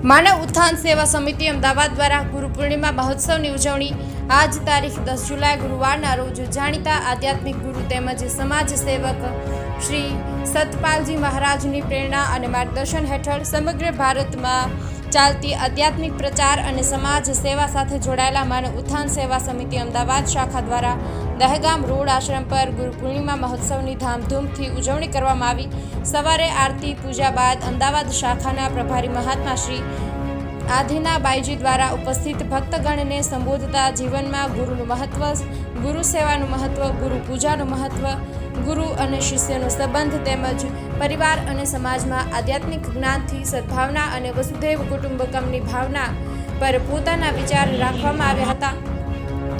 માનવ ઉત્થાન સેવા સમિતિ અમદાવાદ દ્વારા ગુરુ પૂર્ણિમા મહોત્સવની ઉજવણી આજ તારીખ 10 જુલાઈ ગુરુવારના રોજ જાણીતા આધ્યાત્મિક ગુરુ તેમજ સમાજ સેવક શ્રી સતપાલજી મહારાજની પ્રેરણા અને માર્ગદર્શન હેઠળ સમગ્ર ભારતમાં ચાલતી આધ્યાત્મિક પ્રચાર અને સમાજ સેવા સાથે જોડાયેલા માનવ ઉત્થાન સેવા સમિતિ અમદાવાદ શાખા દ્વારા દહેગામ રોડ આશ્રમ પર ગુરુ પૂર્ણિમા મહોત્સવની ધામધૂમથી ઉજવણી કરવામાં આવી। સવારે આરતી પૂજા બાદ અમદાવાદ શાખાના પ્રભારી મહાત્મા શ્રી આધીનાબાઈજી દ્વારા ઉપસ્થિત ભક્તગણને સંબોધતા જીવનમાં ગુરુનું મહત્વ, ગુરુ સેવાનું મહત્વ, ગુરુ પૂજાનું મહત્વ, ગુરુ અને શિષ્યનો સંબંધ તેમજ પરિવાર અને સમાજમાં આધ્યાત્મિક જ્ઞાનથી સદભાવના અને વસુધૈવ કુટુંબકમની ભાવના પર પોતાના વિચાર રાખવામાં આવ્યા હતા।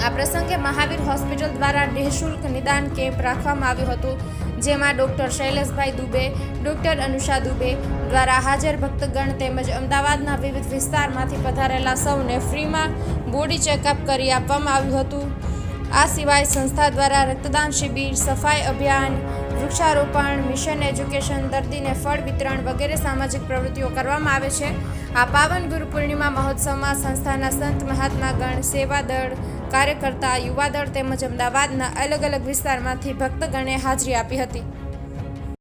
આ પ્રસંગે મહાવીર હોસ્પિટલ દ્વારા નિઃશુલ્ક નિદાન કેમ્પ રાખવામાં આવ્યો હતો, જેમાં ડોક્ટર શૈલેષભાઈ દુબે, ડોક્ટર અનુષા દુબે દ્વારા હાજર ભક્તગણ તેમજ અમદાવાદના વિવિધ વિસ્તારમાંથી પધારેલા સૌને ફ્રીમાં બોડી ચેકઅપ કરી આપવામાં આવ્યું હતું। આ સિવાય સંસ્થા દ્વારા રક્તદાન શિબિર, સફાઈ અભિયાન, વૃક્ષારોપણ, મિશન એજ્યુકેશન, દર્દીને ફળ વિતરણ વગેરે સામાજિક પ્રવૃત્તિઓ કરવામાં આવે છે। આ પાવન ગુરુ પૂર્ણિમા મહોત્સવમાં સંસ્થાના સંત મહાત્માગણ, સેવાદળ, કાર્યકર્તા, યુવાદળ તેમજ અમદાવાદના અલગ અલગ વિસ્તારમાંથી ભક્તગણે હાજરી આપી હતી।